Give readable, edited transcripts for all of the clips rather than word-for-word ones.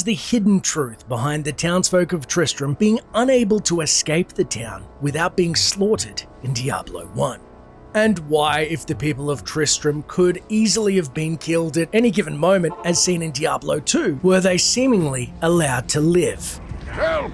the hidden truth behind the townsfolk of Tristram being unable to escape the town without being slaughtered in Diablo 1. And why, if the people of Tristram could easily have been killed at any given moment as seen in Diablo 2, were they seemingly allowed to live? Help!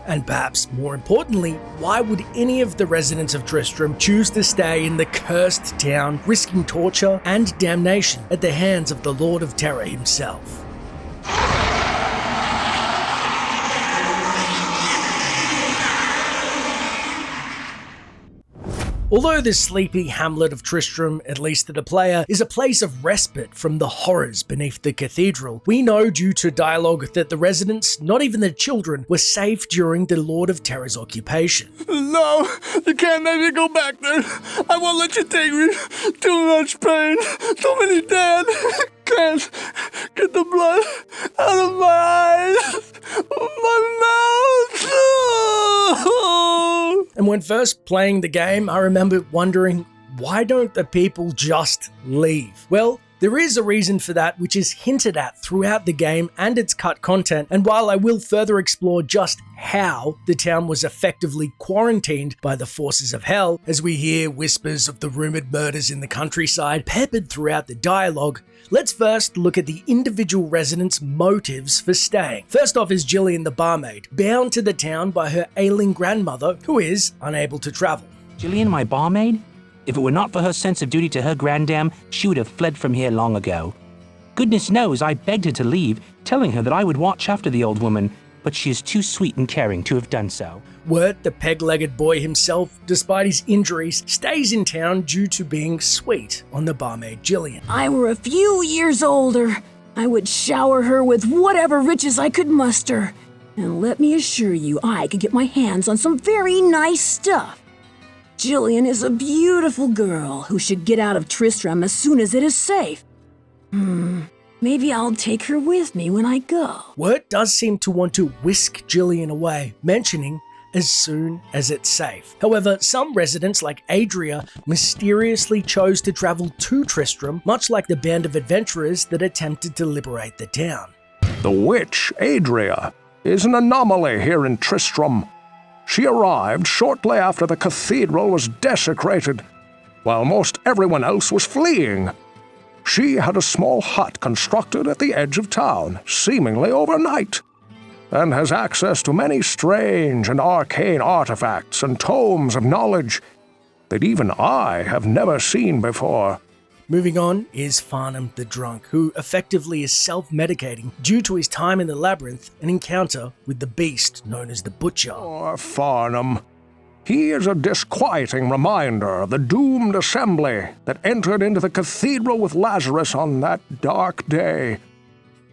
And perhaps more importantly, why would any of the residents of Tristram choose to stay in the cursed town, risking torture and damnation at the hands of the Lord of Terror himself? Although the sleepy hamlet of Tristram, at least to the player, is a place of respite from the horrors beneath the cathedral, we know due to dialogue that the residents, not even the children, were safe during the Lord of Terror's occupation. No, you can't make me go back there. I won't let you take me. Too much pain. Too many dead. Can't get the blood out of my eyes. My mouth. And when first playing the game, I remember wondering, why don't the people just leave? Well, there is a reason for that, which is hinted at throughout the game and its cut content, and while I will further explore just how the town was effectively quarantined by the forces of hell, as we hear whispers of the rumoured murders in the countryside peppered throughout the dialogue, let's first look at the individual residents' motives for staying. First off is Jillian the barmaid, bound to the town by her ailing grandmother, who is unable to travel. Jillian, my barmaid? If it were not for her sense of duty to her granddam, she would have fled from here long ago. Goodness knows I begged her to leave, telling her that I would watch after the old woman, but she is too sweet and caring to have done so. Wirt, the peg-legged boy himself, despite his injuries, stays in town due to being sweet on the barmaid Jillian. I were a few years older, I would shower her with whatever riches I could muster. And let me assure you, I could get my hands on some very nice stuff. Jillian is a beautiful girl who should get out of Tristram as soon as it is safe. Maybe I'll take her with me when I go. Wirt does seem to want to whisk Jillian away, mentioning as soon as it's safe. However, some residents like Adria mysteriously chose to travel to Tristram, much like the band of adventurers that attempted to liberate the town. The witch, Adria, is an anomaly here in Tristram. She arrived shortly after the cathedral was desecrated, while most everyone else was fleeing. She had a small hut constructed at the edge of town, seemingly overnight, and has access to many strange and arcane artifacts and tomes of knowledge that even I have never seen before. Moving on is Farnham the Drunk, who effectively is self-medicating due to his time in the labyrinth and encounter with the beast known as the Butcher. Poor Farnham. He is a disquieting reminder of the doomed assembly that entered into the cathedral with Lazarus on that dark day.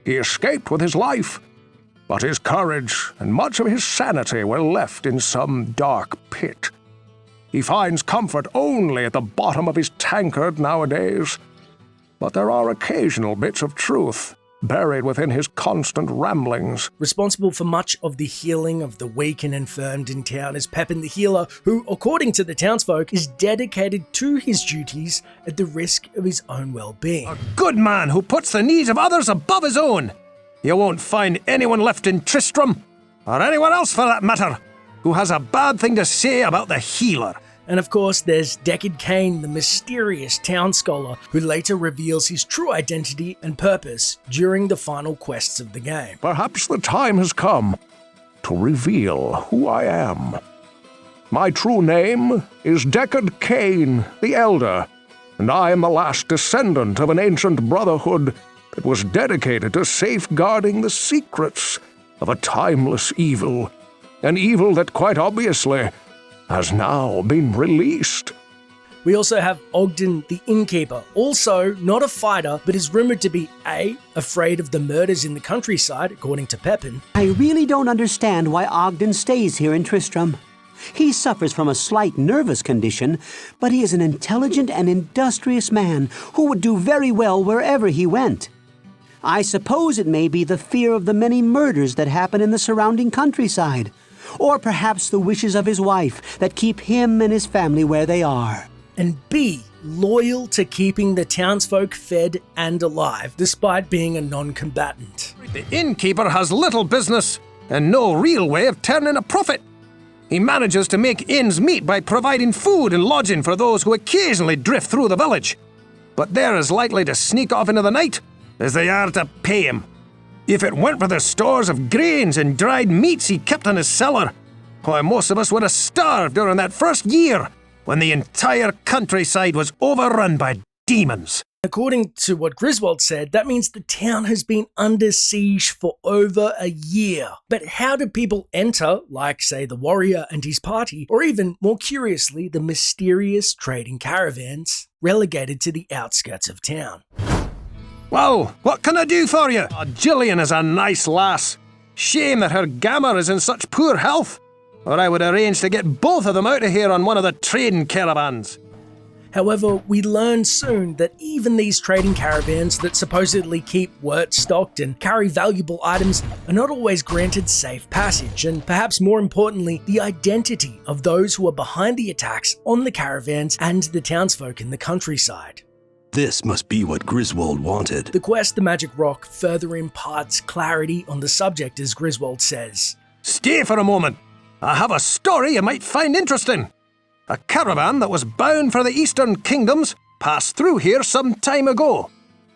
He escaped with his life, but his courage and much of his sanity were left in some dark pit. He finds comfort only at the bottom of his tankard nowadays, but there are occasional bits of truth buried within his constant ramblings. Responsible for much of the healing of the weak and infirmed in town is Pepin the Healer, who, according to the townsfolk, is dedicated to his duties at the risk of his own well-being. A good man who puts the needs of others above his own. You won't find anyone left in Tristram, or anyone else for that matter, who has a bad thing to say about the healer. And of course, there's Deckard Cain, the mysterious town scholar, who later reveals his true identity and purpose during the final quests of the game. Perhaps the time has come to reveal who I am. My true name is Deckard Cain the Elder, and I am the last descendant of an ancient brotherhood that was dedicated to safeguarding the secrets of a timeless evil, an evil that quite obviously has now been released. We also have Ogden the Innkeeper, also not a fighter, but is rumored to be A, afraid of the murders in the countryside, according to Pepin. I really don't understand why Ogden stays here in Tristram. He suffers from a slight nervous condition, but he is an intelligent and industrious man who would do very well wherever he went. I suppose it may be the fear of the many murders that happen in the surrounding countryside, or perhaps the wishes of his wife that keep him and his family where they are. and B, loyal to keeping the townsfolk fed and alive, despite being a non-combatant. The innkeeper has little business and no real way of turning a profit. He manages to make ends meet by providing food and lodging for those who occasionally drift through the village. But they're as likely to sneak off into the night as they are to pay him. If it weren't for the stores of grains and dried meats he kept in his cellar, why, most of us would have starved during that first year when the entire countryside was overrun by demons. According to what Griswold said, that means the town has been under siege for over a year. But how do people enter, like, say, the warrior and his party, or even, more curiously, the mysterious trading caravans relegated to the outskirts of town? Well, what can I do for you? Gillian is a nice lass. Shame that her Gamma is in such poor health, or I would arrange to get both of them out of here on one of the trading caravans. However, we learn soon that even these trading caravans that supposedly keep wort stocked and carry valuable items are not always granted safe passage, and perhaps more importantly, the identity of those who are behind the attacks on the caravans and the townsfolk in the countryside. This must be what Griswold wanted. The quest to Magic Rock further imparts clarity on the subject, as Griswold says. Stay for a moment. I have a story you might find interesting. A caravan that was bound for the Eastern Kingdoms passed through here some time ago.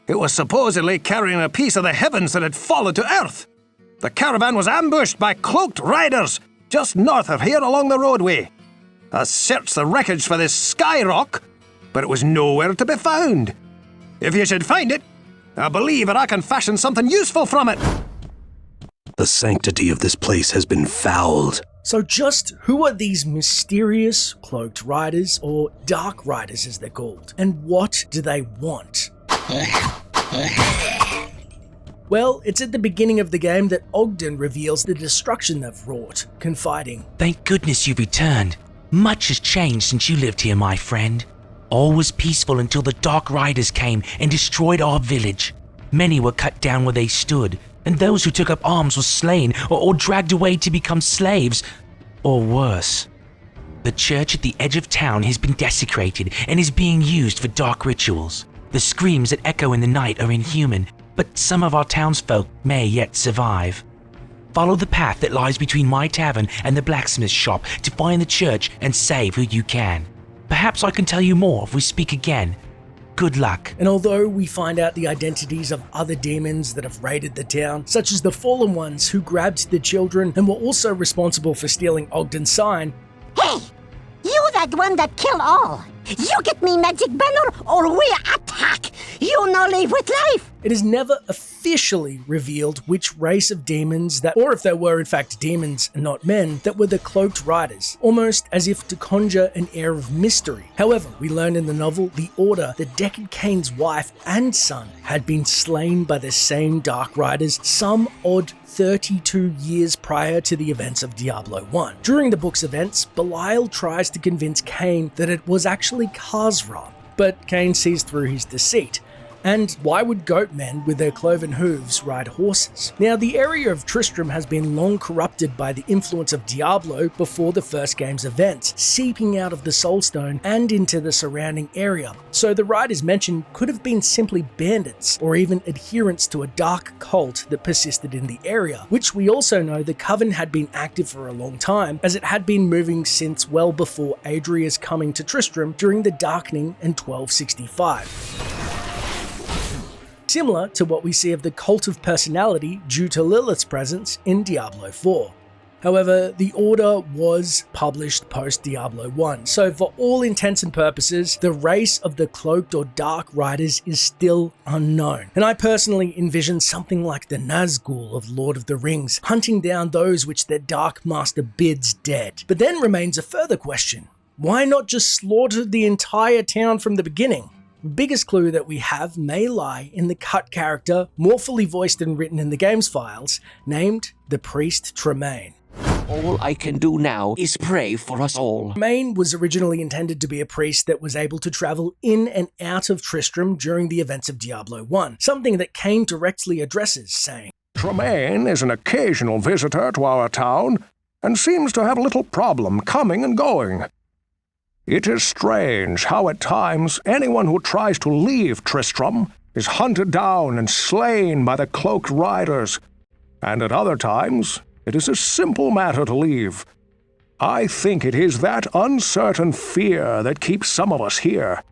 It was supposedly carrying a piece of the heavens that had fallen to earth. The caravan was ambushed by cloaked riders just north of here along the roadway. I searched the wreckage for this sky rock, but it was nowhere to be found. If you should find it, I believe that I can fashion something useful from it. The sanctity of this place has been fouled. So just who are these mysterious cloaked riders, or dark riders as they're called, and what do they want? Well, it's at the beginning of the game that Ogden reveals the destruction they've wrought, confiding, Thank goodness you returned. Much has changed since you lived here, my friend. All was peaceful until the Dark Riders came and destroyed our village. Many were cut down where they stood, and those who took up arms were slain or dragged away to become slaves, or worse. The church at the edge of town has been desecrated and is being used for dark rituals. The screams that echo in the night are inhuman, but some of our townsfolk may yet survive. Follow the path that lies between my tavern and the blacksmith's shop to find the church and save who you can. Perhaps I can tell you more if we speak again. Good luck. And although we find out the identities of other demons that have raided the town, such as the Fallen Ones who grabbed the children and were also responsible for stealing Ogden's sign. Hey, you that one that kill all. You get me magic banner or we attack. You no live with life. It is never officially revealed which race of demons that, or if they were in fact demons and not men, that were the Cloaked Riders, almost as if to conjure an air of mystery. However, we learn in the novel the Order that Deckard Cain's wife and son had been slain by the same Dark Riders some odd 32 years prior to the events of Diablo 1. During the book's events, Belial tries to convince Cain that it was actually Khazra, but Cain sees through his deceit. And why would goat men with their cloven hooves ride horses? Now, the area of Tristram has been long corrupted by the influence of Diablo before the first game's events, seeping out of the Soulstone and into the surrounding area. So the riders mentioned could have been simply bandits, or even adherents to a dark cult that persisted in the area, which we also know the Coven had been active for a long time, as it had been moving since well before Adria's coming to Tristram during the Darkening in 1265. Similar to what we see of the Cult of Personality due to Lilith's presence in Diablo 4. However, the Order was published post-Diablo 1, so for all intents and purposes, the race of the Cloaked or Dark Riders is still unknown. And I personally envision something like the Nazgul of Lord of the Rings, hunting down those which their Dark Master bids dead. But then remains a further question. Why not just slaughter the entire town from the beginning? The biggest clue that we have may lie in the cut character, more fully voiced and written in the game's files, named the Priest Tremaine. All I can do now is pray for us all. Tremaine was originally intended to be a priest that was able to travel in and out of Tristram during the events of Diablo 1, something that Cain directly addresses, saying, Tremaine is an occasional visitor to our town and seems to have little problem coming and going. It is strange how at times anyone who tries to leave Tristram is hunted down and slain by the cloaked riders, and at other times it is a simple matter to leave. I think it is that uncertain fear that keeps some of us here.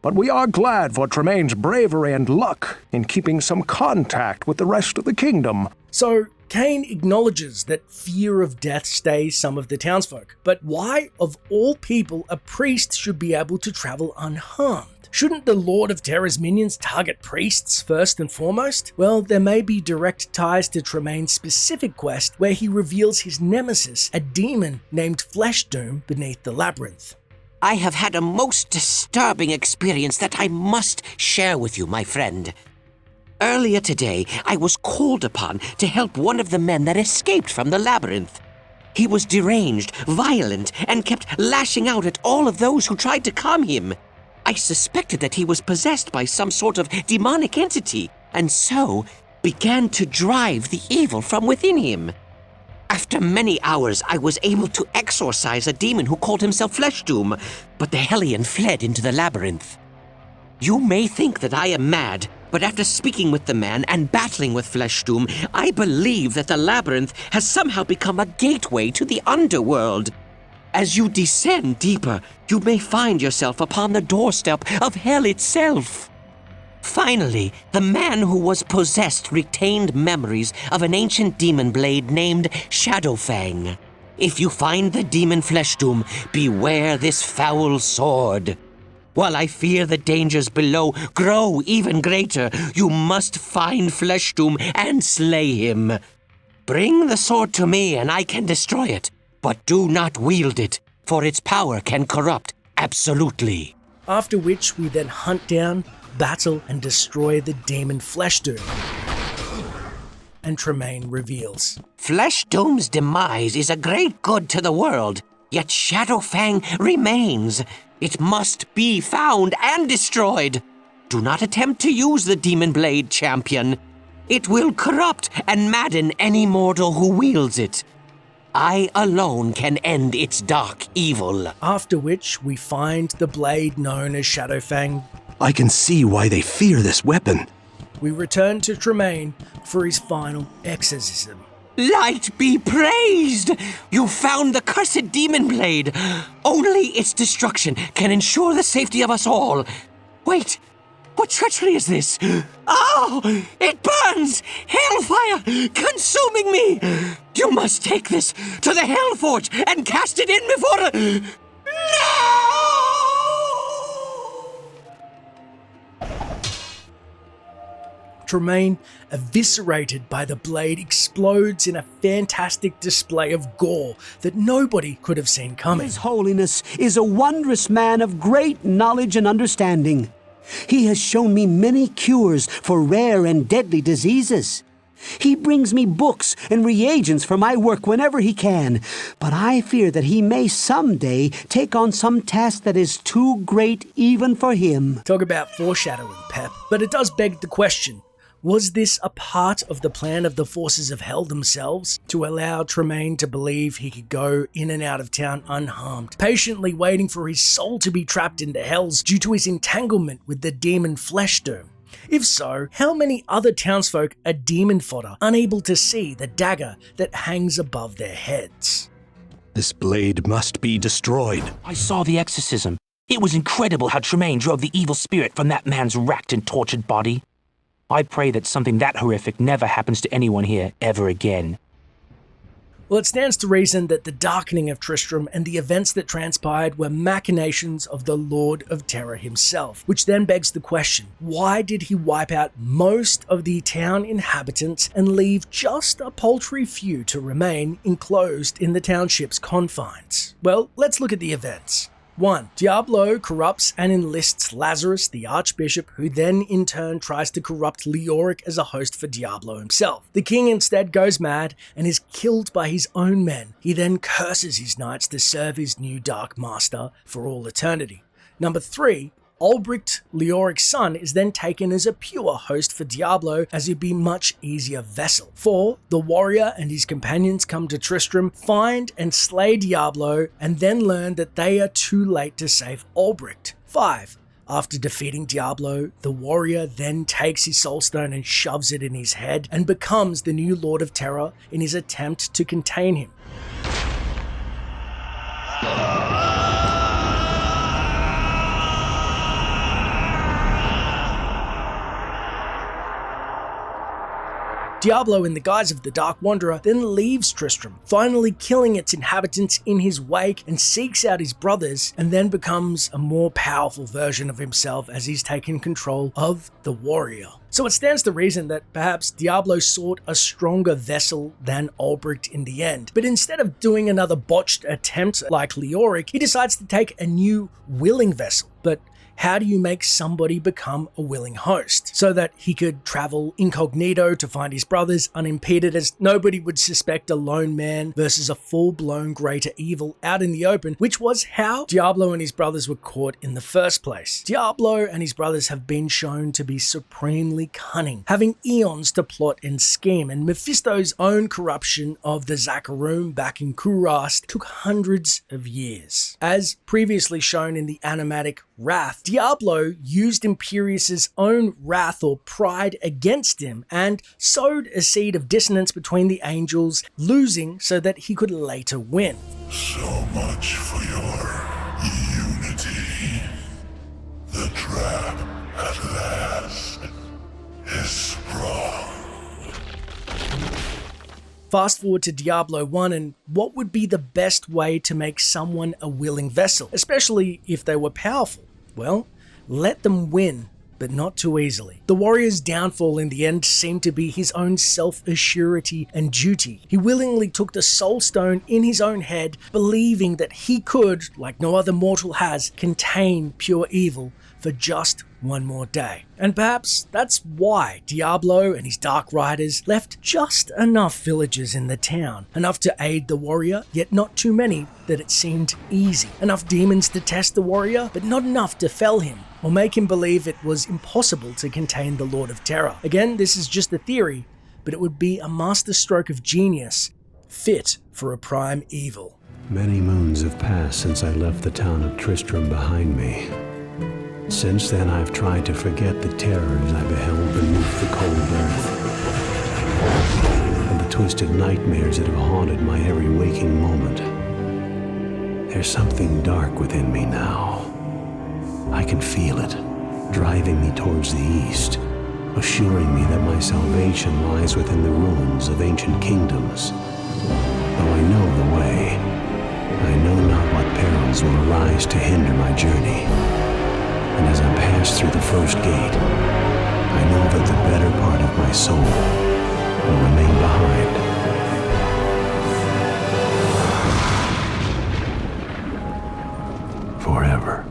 But we are glad for Tremaine's bravery and luck in keeping some contact with the rest of the kingdom. So, Cain acknowledges that fear of death stays some of the townsfolk. But why, of all people, a priest should be able to travel unharmed? Shouldn't the Lord of Terror's minions target priests first and foremost? Well, there may be direct ties to Tremaine's specific quest where he reveals his nemesis, a demon named Fleshdoom, beneath the labyrinth. I have had a most disturbing experience that I must share with you, my friend. Earlier today, I was called upon to help one of the men that escaped from the labyrinth. He was deranged, violent, and kept lashing out at all of those who tried to calm him. I suspected that he was possessed by some sort of demonic entity, and so began to drive the evil from within him. After many hours, I was able to exorcise a demon who called himself Fleshdoom, but the hellion fled into the labyrinth. You may think that I am mad, but after speaking with the man and battling with Fleshdoom, I believe that the labyrinth has somehow become a gateway to the underworld. As you descend deeper, you may find yourself upon the doorstep of hell itself. Finally, the man who was possessed retained memories of an ancient demon blade named Shadowfang. If you find the demon Fleshdoom, beware this foul sword. While I fear the dangers below grow even greater, you must find Fleshdoom and slay him. Bring the sword to me and I can destroy it. But do not wield it, for its power can corrupt absolutely. After which we then hunt down, battle, and destroy the demon Fleshdoom. And Tremaine reveals. Fleshdoom's demise is a great good to the world, yet Shadowfang remains. It must be found and destroyed. Do not attempt to use the demon blade, champion. It will corrupt and madden any mortal who wields it. I alone can end its dark evil. After which, we find the blade known as Shadowfang. I can see why they fear this weapon. We return to Tremaine for his final exorcism. Light be praised! You found the cursed demon blade. Only its destruction can ensure the safety of us all. Wait, what treachery is this? Oh, it burns! Hellfire consuming me! You must take this to the Hellforge and cast it in before... No! Tremaine, eviscerated by the blade, explodes in a fantastic display of gore that nobody could have seen coming. His Holiness is a wondrous man of great knowledge and understanding. He has shown me many cures for rare and deadly diseases. He brings me books and reagents for my work whenever he can, but I fear that he may someday take on some task that is too great even for him. Talk about foreshadowing, Pep. But it does beg the question, was this a part of the plan of the forces of hell themselves to allow Tremaine to believe he could go in and out of town unharmed, patiently waiting for his soul to be trapped into hells due to his entanglement with the demon Fleshdoom? If so, how many other townsfolk are demon fodder, unable to see the dagger that hangs above their heads? This blade must be destroyed. I saw the exorcism. It was incredible how Tremaine drove the evil spirit from that man's racked and tortured body. I pray that something that horrific never happens to anyone here ever again. Well, it stands to reason that the darkening of Tristram and the events that transpired were machinations of the Lord of Terror himself, which then begs the question, why did he wipe out most of the town inhabitants and leave just a paltry few to remain enclosed in the township's confines? Well, let's look at the events. 1. Diablo corrupts and enlists Lazarus, the archbishop, who then in turn tries to corrupt Leoric as a host for Diablo himself. The king instead goes mad and is killed by his own men. He then curses his knights to serve his new dark master for all eternity. Number 3. Ulbricht, Leoric's son, is then taken as a pure host for Diablo, as he'd be much easier vessel. 4. The warrior and his companions come to Tristram, find and slay Diablo, and then learn that they are too late to save Ulbricht. 5. After defeating Diablo, the warrior then takes his soulstone and shoves it in his head and becomes the new Lord of Terror in his attempt to contain him. Diablo, in the guise of the Dark Wanderer, then leaves Tristram, finally killing its inhabitants in his wake, and seeks out his brothers, and then becomes a more powerful version of himself as he's taken control of the warrior. So it stands to reason that perhaps Diablo sought a stronger vessel than Ulbricht in the end. But instead of doing another botched attempt like Leoric, he decides to take a new willing vessel. But how do you make somebody become a willing host? So that he could travel incognito to find his brothers unimpeded, as nobody would suspect a lone man versus a full-blown greater evil out in the open, which was how Diablo and his brothers were caught in the first place. Diablo and his brothers have been shown to be supremely cunning, having eons to plot and scheme, and Mephisto's own corruption of the Zakarum back in Kurast took hundreds of years. As previously shown in the animatic Wrath, Diablo used Imperius's own wrath or pride against him and sowed a seed of dissonance between the angels, losing so that he could later win. So much for your unity. The trap at last is sprung. Fast forward to Diablo 1, and what would be the best way to make someone a willing vessel, especially if they were powerful? Well, let them win, but not too easily. The warrior's downfall in the end seemed to be his own self-assurity and duty. He willingly took the soul stone in his own head, believing that he could, like no other mortal has, contain pure evil for just one more day. And perhaps that's why Diablo and his Dark Riders left just enough villagers in the town, enough to aid the warrior, yet not too many that it seemed easy, enough demons to test the warrior, but not enough to fell him, or make him believe it was impossible to contain the Lord of Terror. Again, this is just a theory, but it would be a masterstroke of genius, fit for a prime evil. Many moons have passed since I left the town of Tristram behind me. Since then, I've tried to forget the terrors I beheld beneath the cold earth, and the twisted nightmares that have haunted my every waking moment. There's something dark within me now. I can feel it, driving me towards the east, assuring me that my salvation lies within the ruins of ancient kingdoms. Though I know the way, I know not what perils will arise to hinder my journey. And as I pass through the first gate, I know that the better part of my soul will remain behind. Forever.